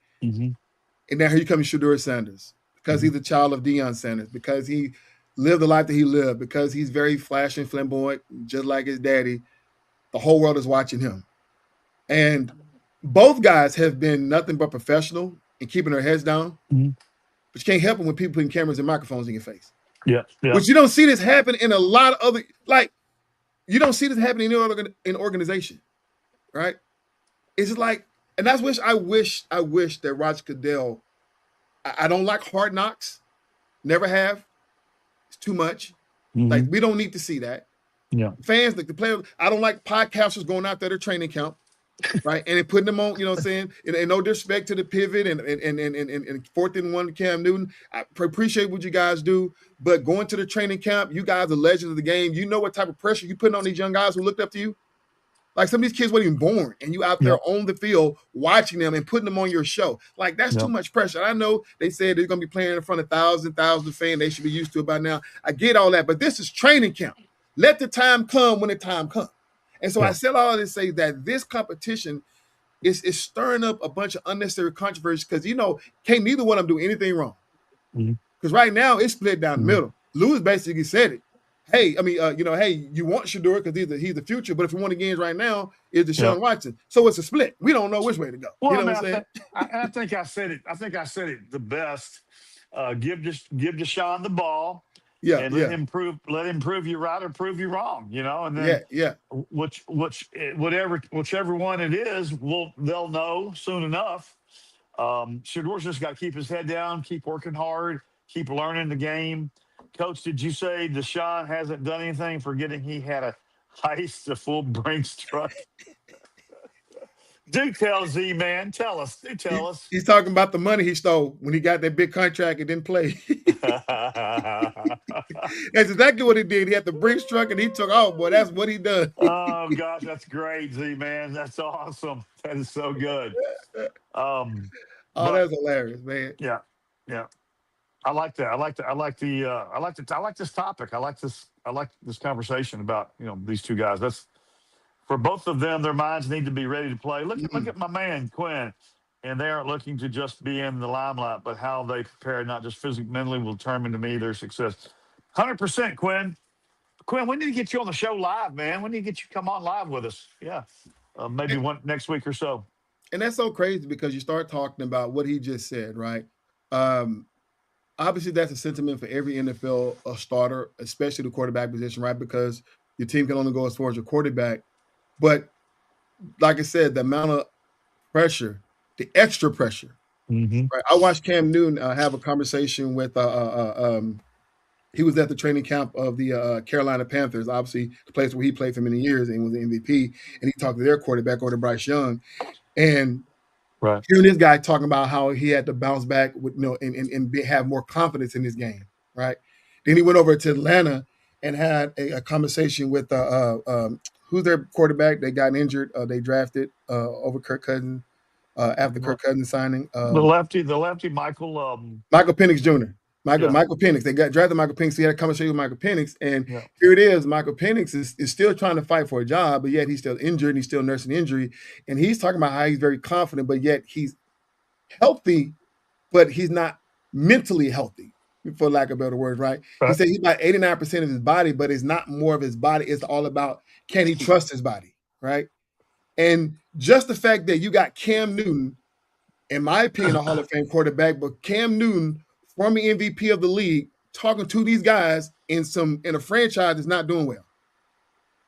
And now here comes Shador Sanders, because he's a child of Deion Sanders, because he lived the life that he lived, because he's very flashy and flamboyant, just like his daddy. The whole world is watching him. And both guys have been nothing but professional in keeping their heads down. But you can't help them when people putting cameras and microphones in your face. Yeah. But you don't see this happen in a lot of other, you don't see this happening in organization, right? It's just like, and I wish that Roger Goodell, I don't like Hard Knocks, never have. It's too much. Like, we don't need to see that. Yeah. Fans, like the players, I don't like podcasters going out there to training camp. right? And then putting them on, you know what I'm saying? And no disrespect to the pivot and 4th and 1 to Cam Newton. I appreciate what you guys do, but going to the training camp, you guys are legends of the game. You know what type of pressure you putting on these young guys who looked up to you? Like some of these kids weren't even born, and you out there on the field watching them and putting them on your show. Like that's too much pressure. I know they said they're going to be playing in front of thousands of fans. They should be used to it by now. I get all that, but this is training camp. Let the time come when the time comes. And so I said all of this to say that this competition is stirring up a bunch of unnecessary controversy because, can't neither one of them do anything wrong. Because right now it's split down the middle. Lewis basically said it. Hey, hey, you want Shador because he's the future, but if you want the games right now, is Deshaun Watson. So it's a split. We don't know which way to go. Well, you know what I'm saying? I think I said it. I think I said it the best. Give Deshaun the ball. And let him prove you right or prove you wrong, and then whichever one it is, they'll know soon enough. Shador's just got to keep his head down, keep working hard, keep learning the game. Coach, did you say Deshaun hasn't done anything, forgetting he had a heist a full Brinks truck? Do tell, Z-Man. Tell us. Do tell us. He's talking about the money he stole when he got that big contract and didn't play. That's exactly what he did. He had the Brinks truck and he took off. Boy, that's what he done. Oh, gosh, that's great, Z-Man. That's awesome. That is so good. That's hilarious, man. Yeah. I like that. I like this topic. I like this conversation about, these two guys. That's for both of them, their minds need to be ready to play. Look at my man, Quinn. And they aren't looking to just be in the limelight, but how they prepare, not just physically, mentally, will determine to me their success. 100%, Quinn. Quinn, when did he get you on the show live, man? When did he get you come on live with us? Yeah. Maybe one next week or so. And that's so crazy because you start talking about what he just said, right? Obviously, that's a sentiment for every NFL starter, especially the quarterback position, right? Because your team can only go as far as your quarterback. But like I said, the amount of pressure, the extra pressure. Right? I watched Cam Newton have a conversation with he was at the training camp of the Carolina Panthers, obviously the place where he played for many years and was the MVP. And he talked to their quarterback, or to Bryce Young. And hearing this guy talking about how he had to bounce back with, and have more confidence in his game, right? Then he went over to Atlanta and had a conversation with who's their quarterback. They got injured. They drafted over Kirk Cousins after Kirk Cousins signing. The lefty, Michael Penix Jr. Michael Penix. They drafted Michael Penix. He had a conversation with Michael Penix, and here it is. Michael Penix is still trying to fight for a job, but yet he's still injured and he's still nursing injury. And he's talking about how he's very confident, but yet he's healthy, but he's not mentally healthy, for lack of better words, right? He said he's about 89% of his body, but it's not more of his body. It's all about, can he trust his body, right? And just the fact that you got Cam Newton, in my opinion, a Hall of Fame quarterback, but Cam Newton, former MVP of the league, talking to these guys in a franchise that's not doing well.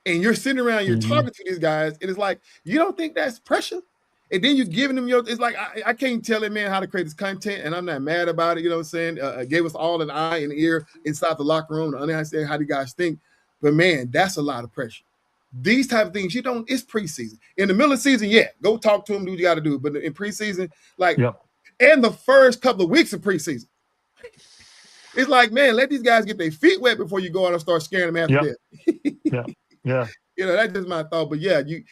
And you're sitting around, you're talking to these guys, and it's like, you don't think that's pressure? And then you're giving them it's like, I can't tell that man how to create this content, and I'm not mad about it, you know what I'm saying? Gave us all an eye and ear inside the locker room to understand how the guys think. But man, that's a lot of pressure. These type of things, it's preseason. In the middle of the season, go talk to them, do what you got to do. But in preseason, and the first couple of weeks of preseason, it's like, man, let these guys get their feet wet before you go out and start scaring them after that. That's just my thought. But you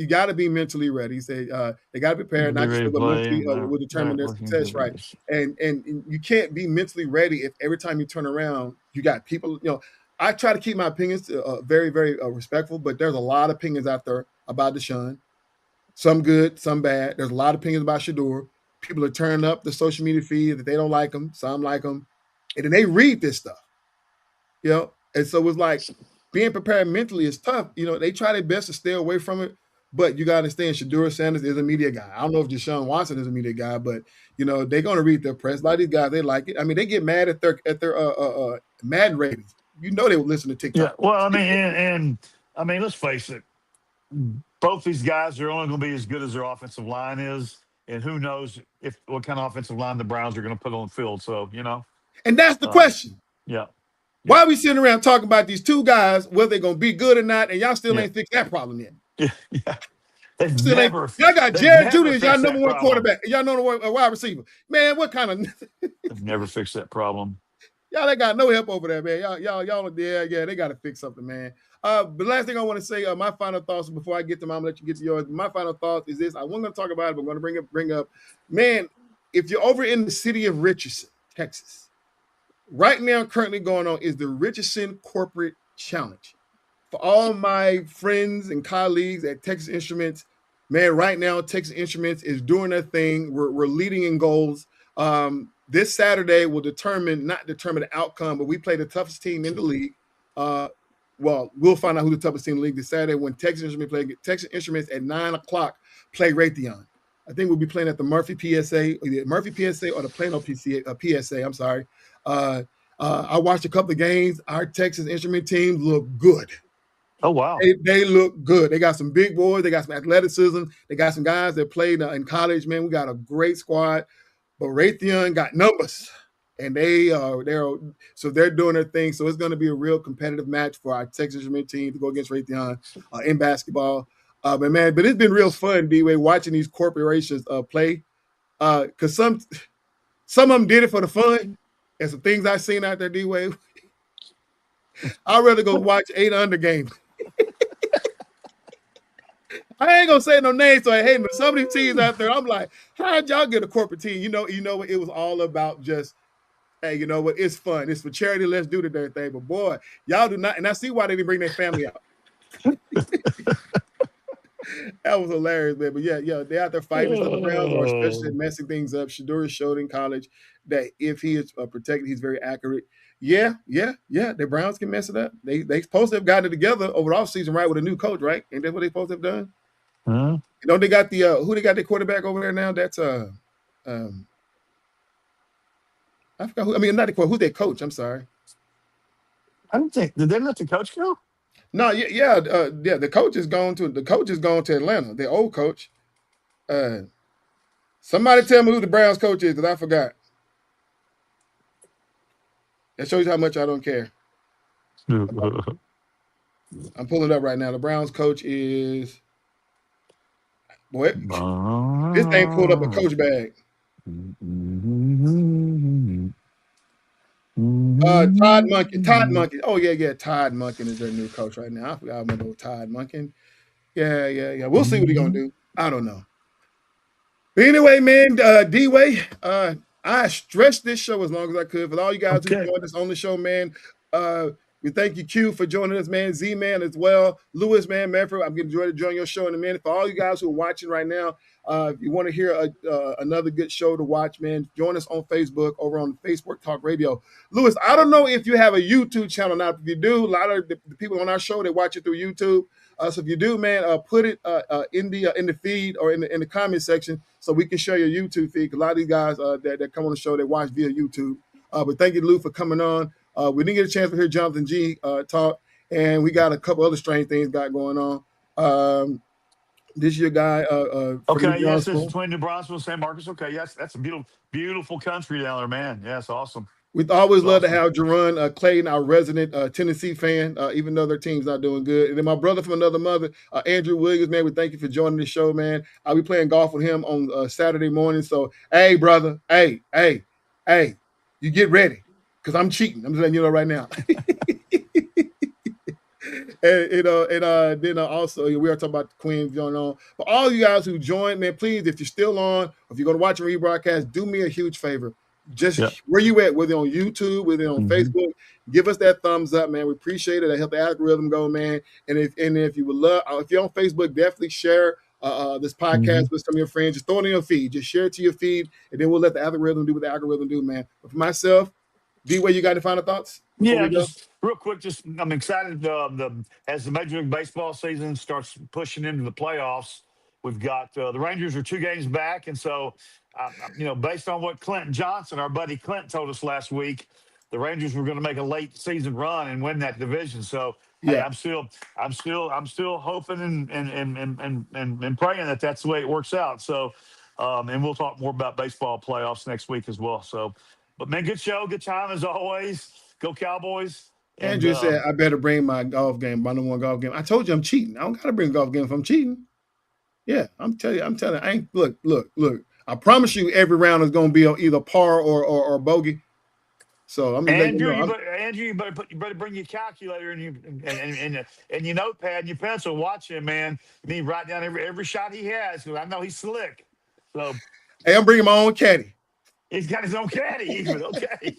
got to be mentally ready. He said they got to be prepared, not just but mentally will determine their success, right? And you can't be mentally ready if every time you turn around, you got people. I try to keep my opinions very, very respectful, but there's a lot of opinions out there about Deshaun. Some good, some bad. There's a lot of opinions about Shador. People are turning up the social media feed that they don't like him. Some like him. And then they read this stuff. And so it's like being prepared mentally is tough. They try their best to stay away from it, but you got to understand Shador Sanders is a media guy. I don't know if Deshaun Watson is a media guy, but they're going to read their press. A lot of these guys, they like it. I mean, they get mad at their Madden ratings. They will listen to TikTok. Yeah, well, I mean, let's face it. Both these guys are only going to be as good as their offensive line is, and who knows what kind of offensive line the Browns are going to put on the field. So, And that's the question. Yeah. Why are we sitting around talking about these two guys, whether they're going to be good or not, and y'all still ain't fixed that problem yet? They've Still ain't. never, Y'all got they've Jared Judy never as y'all fixed number that one problem. quarterback. Y'all know a wide receiver. Man, what kind of They've never fixed that problem. y'all ain't got no help over there, man. Y'all, yeah, they got to fix something, man. But last thing I want to say, my final thoughts before I get to mine, I'm gonna let you get to yours. My final thought is this: I wasn't gonna talk about it, but I'm gonna bring up, man. If you're over in the city of Richardson, Texas, right now, currently going on is the Richardson Corporate Challenge. For all my friends and colleagues at Texas Instruments, man, right now Texas Instruments is doing their thing. We're leading in goals. This Saturday will not determine the outcome, but we play the toughest team in the league. Well, we'll find out who the toughest team in the league this Saturday when Texas Instruments at 9:00 play Raytheon. I think we'll be playing at the Murphy PSA, or the Plano PSA. I'm sorry. I watched a couple of games. Our Texas Instrument teams look good. Oh, wow. They look good. They got some big boys. They got some athleticism. They got some guys that played in college. Man, we got a great squad. But Raytheon got numbers, and they're doing their thing. So it's going to be a real competitive match for our Texas Instrument team to go against Raytheon in basketball. But it's been real fun, D-Way, watching these corporations play. Because some of them did it for the fun, and some things I've seen out there, D-Way. I'd rather go watch 8 under games. I ain't gonna say no names, so I hate them. Some of these teams out there, I'm like, how'd y'all get a corporate team? You know what? It was all about just, hey, you know what? It's fun. It's for charity. Let's do the damn thing. But boy, y'all do not, and I see why they didn't bring their family out. That was hilarious, man. But yeah, they out there fighting for the Browns, or especially messing things up. Shaduri showed in college that if he is protected, he's very accurate. Yeah. The Browns can mess it up. They supposed to have gotten it together over the offseason, right, with a new coach, right? Ain't that what they supposed to have done? Mm-hmm. You know, they got who they got their quarterback over there now? That's I forgot who. I mean, not the quarterback. Who's their coach? I'm sorry. I don't think, did they let the coach go? No, yeah. The coach is going to Atlanta. The old coach. Somebody tell me who the Browns coach is, because I forgot. That shows you how much I don't care. I'm pulling it up right now. The Browns coach is, boy, this thing pulled up a coach bag. Todd Monken. Oh yeah. Todd Monken is their new coach right now. I forgot about Todd Monken. Yeah. We'll see what he's gonna do. I don't know. But anyway, man, D-Way, I stretched this show as long as I could. For all you guys who joined us on the show, man, we thank you, Q, for joining us, man. Z-Man as well. Lewis, man, Manfred, I'm going to enjoy to join your show in a minute. For all you guys who are watching right now, if you want to hear another good show to watch, man, join us on Facebook, over on Facebook Talk Radio. Lewis, I don't know if you have a YouTube channel now. If you do, a lot of the people on our show, they watch it through YouTube. So if you do, man, put it in the feed or in the comment section so we can share your YouTube feed. Because a lot of these guys that come on the show, they watch via YouTube. But thank you, Lou, for coming on. We didn't get a chance to hear Jonathan G talk, and we got a couple other strange things going on. This is your guy. Okay, yes, this is between New Braunfels and San Marcos. Okay, yes, that's a beautiful country down there, man. Yeah, it's awesome. We'd always love to have Jerron Clayton, our resident Tennessee fan, even though their team's not doing good. And then my brother from another mother, Andrew Williams, man, we thank you for joining the show, man. I'll be playing golf with him on Saturday morning. So, hey, brother, hey, you get ready, because I'm cheating. I'm just letting you know right now. And then also we are talking about the Queen going on. For all you guys who joined, man, please, if you're still on, or if you're going to watch a rebroadcast, do me a huge favor. Just where you at, whether on YouTube, whether on Facebook, give us that thumbs up, man. We appreciate it. That help the algorithm go, man. And if you would love, if you're on Facebook, definitely share this podcast with some of your friends. Just throw it in your feed. Just share it to your feed, and then we'll let the algorithm do what the algorithm do, man. But for myself, D-Way, you got any final thoughts? Yeah, just real quick. I'm excited. As the Major League Baseball season starts pushing into the playoffs, we've got the Rangers are 2 games back, and so based on what Clinton Johnson, our buddy Clint, told us last week, the Rangers were going to make a late season run and win that division. So hey, I'm still hoping and praying that that's the way it works out. So, and we'll talk more about baseball playoffs next week as well. So, but man, good show, good time as always. Go Cowboys. Andrew said, I better bring my golf game, my number one golf game. I told you I'm cheating. I don't got to bring a golf game if I'm cheating. Yeah, I'm telling you, I ain't look. I promise you, every round is going to be on either par or bogey. So I'm just letting you Andrew, know. you better bring your calculator and your notepad and your pencil. Watch him, man. You need to write down every shot he has because I know he's slick. So Hey, I'm bringing my own caddy. he's got his own caddy, even. Okay.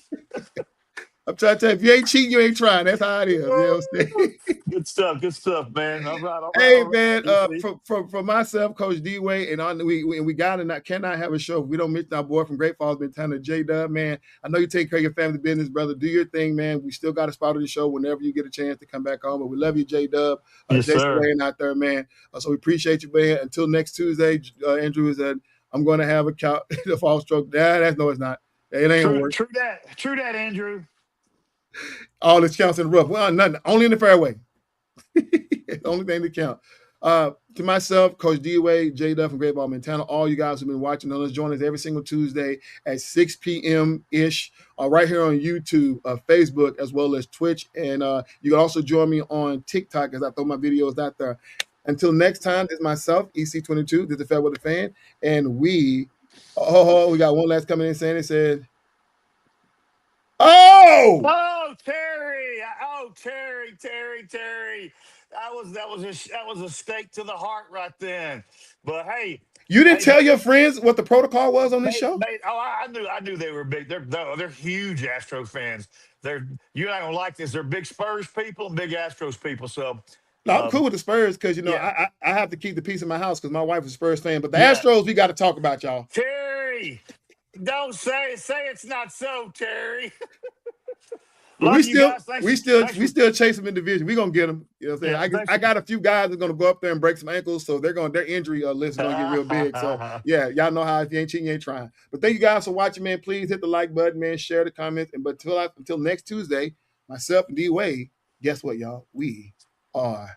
I'm trying to tell you, if you ain't cheating, you ain't trying. That's how it is. You know what I'm saying? Good stuff, man. All right. Hey man, Easy. for myself, Coach D-Way, and we got to cannot have a show if we don't mention our boy from Great Falls, Montana, J-Dub, man. I know you take care of your family business, brother. Do your thing, man. We still got a spot on the show whenever you get a chance to come back on. But we love you, J-Dub. Yes, Jason sir. Lane out there, man. So we appreciate you, man. Until next Tuesday, Andrew is that I'm going to have a count the fall stroke. That's no, it's not. It ain't gonna work. True that, Andrew. All this counts in the rough. Well, nothing. Only in the fairway. The only thing to count. To myself, Coach D-Way, J Duff from Great Ball Montana, all you guys who've been watching us, join us every single Tuesday at 6 p.m.-ish, right here on YouTube, Facebook, as well as Twitch. And you can also join me on TikTok as I throw my videos out there. Until next time, this is myself, EC22, this is the FairWeather Fan, and we got one last coming in saying it said, Oh, Terry! Terry! That was a stake to the heart right then. But hey, you didn't tell your friends what the protocol was on this show? I knew they were big. They're huge Astro fans. You're not gonna like this. They're big Spurs people and big Astros people. So no, I'm cool with the Spurs because yeah. I have to keep the peace in my house because my wife is a Spurs fan. But the Yeah. Astros, we got to talk about, y'all. Terry, don't say it's not so, Terry. But we still chase them in division. We're gonna get them. You know what I'm saying? Yeah, I got a few guys that are gonna go up there and break some ankles, so their injury list is gonna get real big. So yeah, y'all know how if you ain't cheating, you ain't trying. But thank you guys for watching, man. Please hit the like button, man, share the comments. But until next Tuesday, myself and D Wade, guess what, y'all? We are